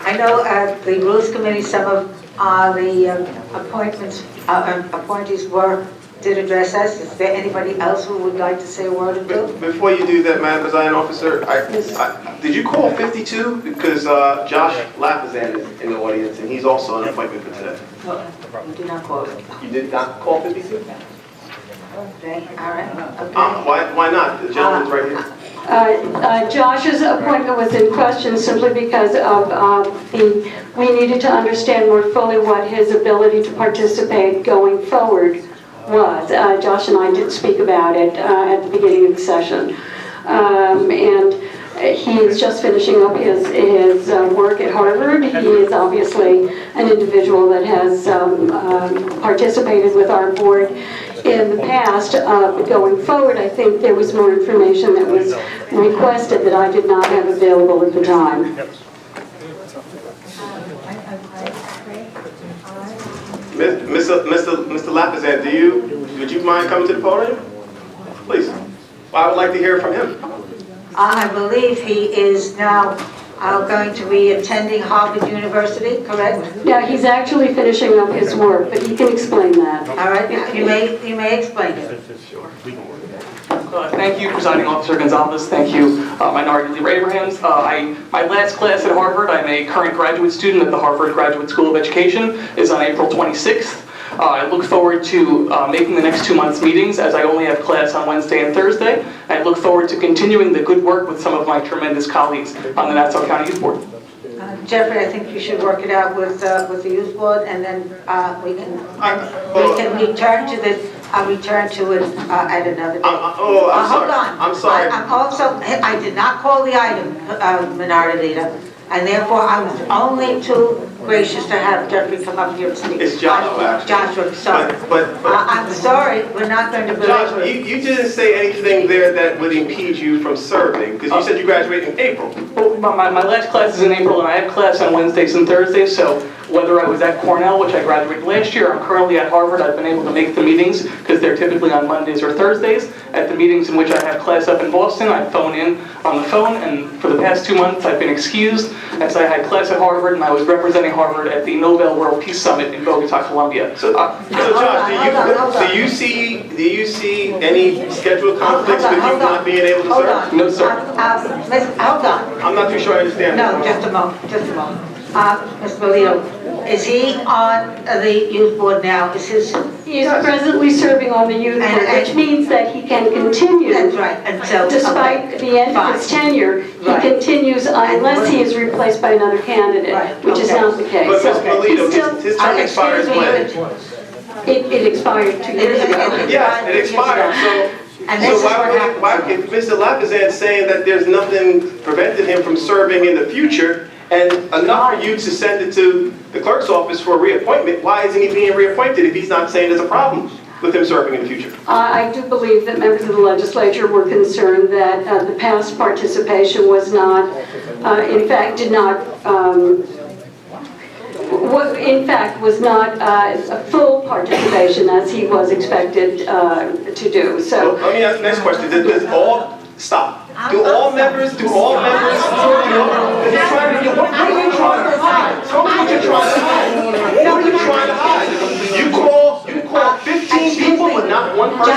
I know the Rules Committee, some of the appointees did address us. Is there anybody else who would like to say a word or two? Before you do that, Madam Presiding Officer, did you call 52? Because Josh Lapizan is in the audience, and he's also on an appointment for today. No, you did not call it. You did not call 52? Okay, all right. Okay. Why not? The gentleman's right here. Josh's appointment was in question simply because of we needed to understand more fully what his ability to participate going forward was. Josh and I did speak about it at the beginning of the session. And he is just finishing up his work at Harvard. He is obviously an individual that has participated with our board in the past. Going forward, I think there was more information that was requested that I did not have available at the time. Mr. Lapizan, would you mind coming to the podium? Please. Well, I would like to hear from him. I believe he is now going to be attending Harvard University, correct? Yeah, he's actually finishing up his work, but he can explain that. All right, you may explain it. Thank you, Presiding Officer Gonzalez. Thank you, Minority Leader Abrahams. My last class at Harvard, I'm a current graduate student at the Harvard Graduate School of Education, is on April 26th. I look forward to making the next 2 months' meetings, as I only have class on Wednesday and Thursday. I look forward to continuing the good work with some of my tremendous colleagues on the Nassau County Youth Board. Jeffrey, I think you should work it out with the youth board, and then we can return to this. I'll return to it at another day. I'm sorry. Hold on. I'm sorry. I did not call the item, Minority Leader, and therefore I was only too gracious to have Jeffrey come up here and speak. It's Joshua, actually. Joshua, sorry. But I'm sorry, we're not going to Josh, belabor it. you didn't say anything there that would impede you from serving, because you said you graduated in April. Well, my last class is in April, and I have class on Wednesdays and Thursdays, so whether I was at Cornell, which I graduated last year, I'm currently at Harvard, I've been able to make the meetings, because they're typically on Mondays or Thursdays. At the meetings in which I have class up in Boston, I phone in on the phone, and for the past 2 months, I've been excused, as I had class at Harvard, and I was representing Harvard at the Nobel World Peace Summit in Bogota, Colombia. So Josh, do you see any schedule conflicts with you not being able to serve? No, sir. Hold on. I'm not too sure I understand. No, just a moment. Mr. Bolito, is he on the youth board now? Is his... He is presently serving on the youth board, which means that he can continue. That's right. And so, despite the end of his tenure, he continues unless he is replaced by another candidate, which is not the case. But Mr. Bolito, his term expires when? It expired 2 years ago. Yes, it expired. So why if Mr. Lapizan is saying that there's nothing preventing him from serving in the future, and enough for you to send it to the clerk's office for a reappointment, why isn't he being reappointed if he's not saying there's a problem with him serving in the future? I do believe that members of the legislature were concerned that the past participation was not, was not a full participation as he was expected to do. So let me ask the next question. Does all stop? Do all members? What are you trying to hide? Tell me what you're trying to hide. What are you trying to hide? You call 15 people but not one person?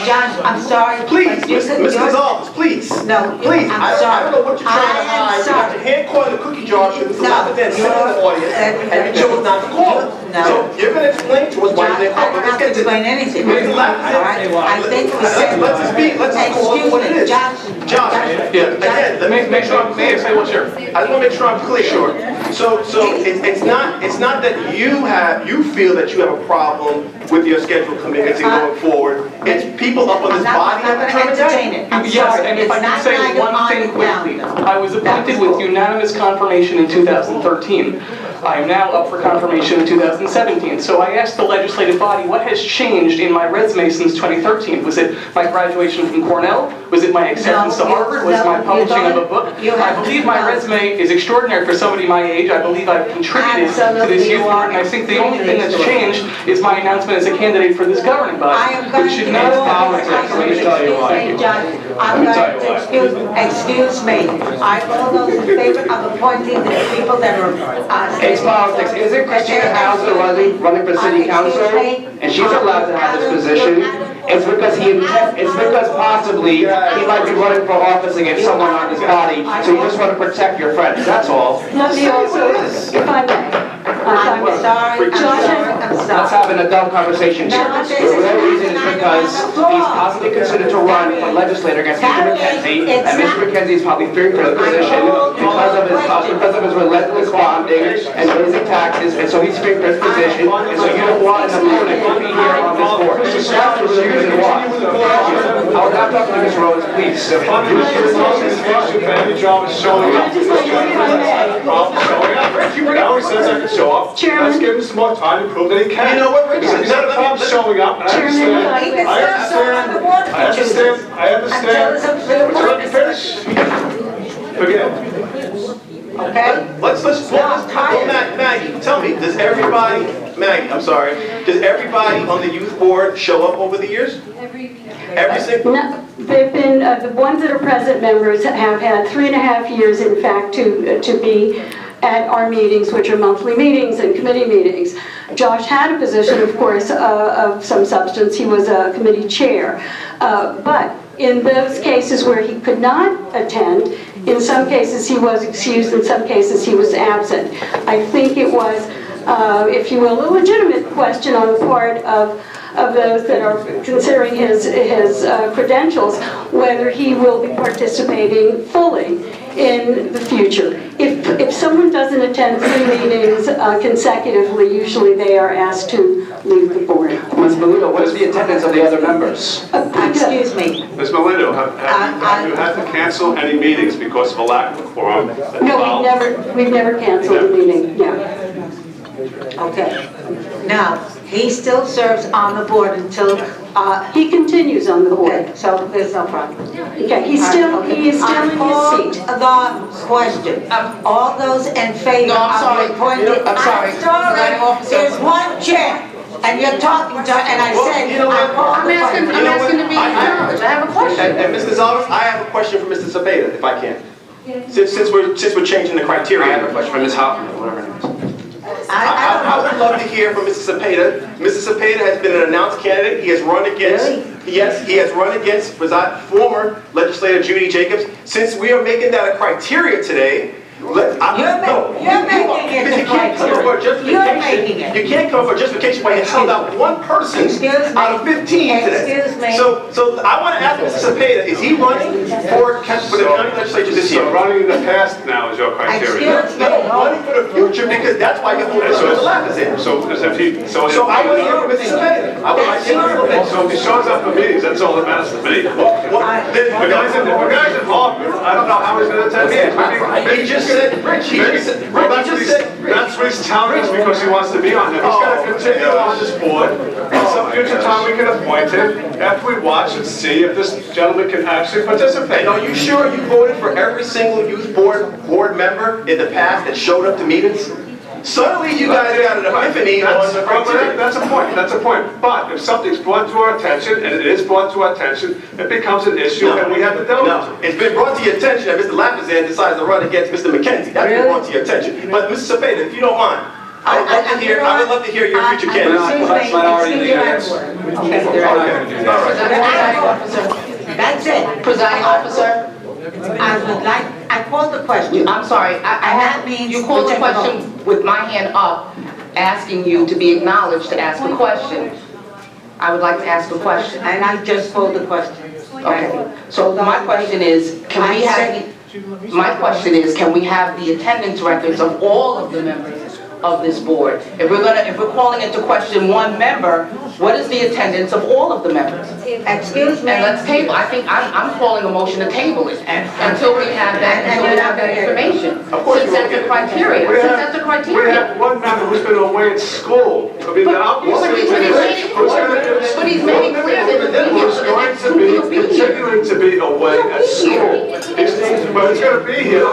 Josh, I'm sorry. Please, Ms. Gonzalez, please. No, please. I'm sorry. I don't know what you're trying to hide. You got your hand caught in the cookie jar because Mr. Lapizan sitting in the audience and you chose not to call him. So you're going to explain to us why you didn't call him. I don't have to explain anything. Mr. Lapizan, I think we said... Let's just call it what it is. Josh, again, let me make sure I'm clear. I just want to make sure I'm clear. Sure. So it's not that you feel that you have a problem with your schedule commitments and going forward. It's people up on this body I'm not going to entertain it. Yes, and if I can say one thing quickly. I was appointed with unanimous confirmation in 2013. I am now up for confirmation in 2017. So I asked the legislative body, what has changed in my resume since 2013? Was it my graduation from Cornell? Was it my acceptance to Harvard? Was it my publishing of a book? I believe my resume is extraordinary for somebody my age. I believe I've contributed to this youth board, and I think the only thing that's changed is my announcement endorsement as a candidate for this governing I body, am going which to should not politics. Let me tell you why. Excuse me, John. I'm going to, excuse me. All those in favor of appointing the people that are, It's politics. Isn't Christina Hauser running for city council? And she's allowed to have this position. It's because possibly he might be running for office against someone on this body, so you just want to protect your friends, that's all. Let me also, if I may. I'm sorry, I'm Let's sorry. have an adult conversation here. The real reason is because he's possibly considered to run for legislator against Mr. McKenzie, and Mr. McKenzie is probably fearing for the position because of his relentless bonding and raising taxes, and so he's fearing for his position, and so you don't want an opponent to be here on this board. That's the reason why. I will not talk to Ms. Rose, please. Your job is showing up. Now he says I can show up. Chairman. Let's give him some more time to prove that he can. You know what, Rich? He's not a problem showing up, and I understand. Let me finish. Forget it. Okay? Well, Maggie, tell me, does everybody on the youth board show up over the years? Every single? No, they've been, the ones that are present members have had 3.5 years, in fact, to be at our meetings, which are monthly meetings and committee meetings. Josh had a position, of course, of some substance. He was a committee chair. But in those cases where he could not attend, in some cases he was excused, in some cases he was absent. I think it was, if you will, a legitimate question on the part of those that are considering his credentials, whether he will be participating fully in the future. If someone doesn't attend 3 meetings consecutively, usually they are asked to leave the board. Ms. Meludo, what is the attendance of the other members? Excuse me. Ms. Melinda, have you had to cancel any meetings because of a lack of a quorum? No, we've never canceled a meeting, yeah. Okay. Now, he still serves on the board until, He continues on the board. okay, so there's no problem. Okay, he is still in his seat. The question, all those in favor No, I'm of sorry. the appointment. I'm sorry. Presiding officer. There's one chair, and you're talking to, and I said, you know what? I called I'm the asking question. to be acknowledged. I have a question. And Mr. Zalvis, I have a question for Mr. Cepeda, if I can. Since we're changing the I criteria. have a question for Ms. Hoffman, whatever her name is. I would love to hear from Mr. Cepeda. Mr. Cepeda has been an announced candidate. He has run against, yes, he has run against former legislator Judy Jacobs. Since we are making that a criteria today, You're making it a you can't come up for justification. You're making it. You can't come up for justification when you held out one person Excuse me. out of 15 today. Excuse me. So I want to ask Mr. Cepeda, is he running for the county legislature this year? So running in the past now is your criteria. Excuse me. No, running for the future, because that's why you're holding Mr. Lapis in. So if he, So I want to hear from Mr. Cepeda. I would like to hear from him. So if he shows up for meetings, that's all that matters to me. If the guy's in Harvard, I don't know how he's going to attend meetings. He just said, Rich, he just said, That's what he's telling us because he wants to be on there. He's going to continue on this board. At some future time, we can appoint him after we watch and see if this gentleman can actually participate. And are you sure you voted for every single youth board member in the past that showed up to meetings? Suddenly you guys got an epiphany on the criteria. That's a point, that's a point. But if something's brought to our attention, and it is brought to our attention, it becomes an issue and we have to deal with it. No, it's been brought to your attention that Mr. Lapizan decides to run against Mr. McKenzie. That's been brought to your attention. But Mr. Cepeda, if you don't mind, I would love to hear your future candidates. That's it. Presiding officer, I called the question. I'm sorry, you called the question with my hand up, asking you to be acknowledged to ask a question. I would like to ask a question. And I just called the question. Okay, so my question is, can we have the attendance records of all of the members of this board? If we're calling into question one member, what is the attendance of all of the members? Excuse me. And let's table, I'm calling a motion to table it until we have that information. Since that's a criteria, We have one member who's been away at school. I mean, obviously, But he's made it clear that who's going to be continuing to be away at school. But he's going to be here.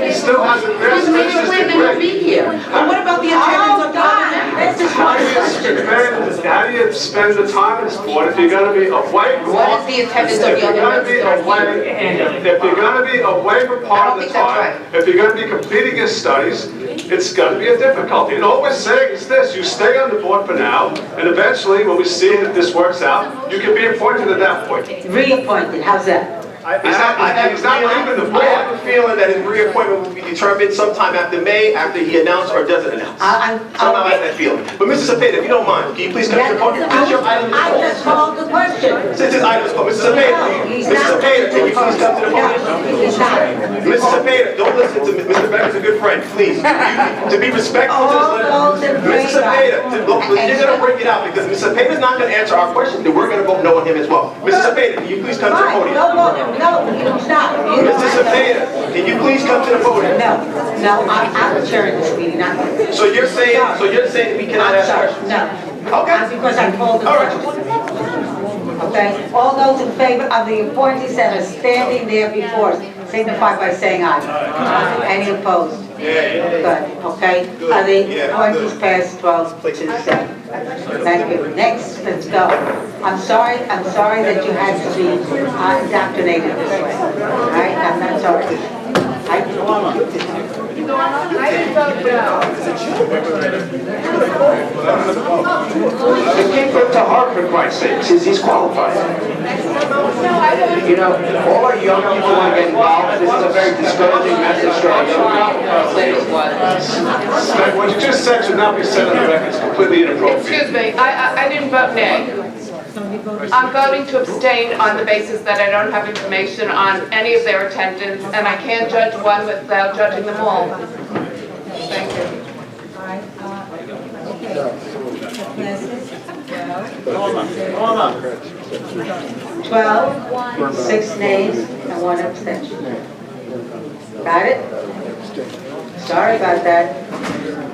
He still hasn't He's made it clear that he'll be here. What about the attendance of the other members? This is How my question. do spend the time in this board, if you're gonna be away from. What is the attendance of the other members that are here? If you're gonna be away from part of the think that's time, if you're gonna be completing your studies, it's gonna be a difficulty. And all we're saying is this, you stay on the board for now, and eventually, when we see that this works out, you can be appointed at that point. Reappointed, how's that? He's not leaving the I have board. a feeling that his reappointment will be determined sometime after May, after he announced or doesn't announce. Somehow I have that feeling. But Mr. Cepeda, if you don't mind, can you please come to the podium? This is your item to I call. just called the question. Since this item is called, Mr. Cepeda, He's Mr. not. Cepeda, can you please come to the podium? No, he's not. Mr. Cepeda, don't listen to Mr. Becker's a good friend, please. To be respectful to All those in this letter. Mr. Cepeda, you're gonna bring it out because Mr. Cepeda's not gonna answer our questions, then we're gonna vote no on him as well. Mr. Cepeda, can you please come to the Fine, podium? no, you stop. You don't Mr. have to- Cepeda, can you please come to the podium? No, I'm chairing this meeting, not you. So you're saying we cannot I'm ask sorry, questions? no. Okay. Because I called the All right. question. Okay, all those in favor of the appointees that are standing there before us, signify by saying aye. Any opposed? Good, okay. Are the appointees passed 12 to 7? Thank you. Next, let's go. I'm sorry that you had to be indoctrinated this way. All right, I'm not sorry. The kid went to Harvard, for Christ's sake, since he's qualified. You know, all our young people want to get involved. This is a very discouraging message to our young people. What you just said should not be said on the record, it's completely inappropriate. Excuse me, I didn't vote nay. I'm voting to abstain on the basis that I don't have information on any of their attendance, and I can't judge one without judging them all. Thank you. Hold on. 12, 6 nays, and 1 abstention. Got it? Sorry about that.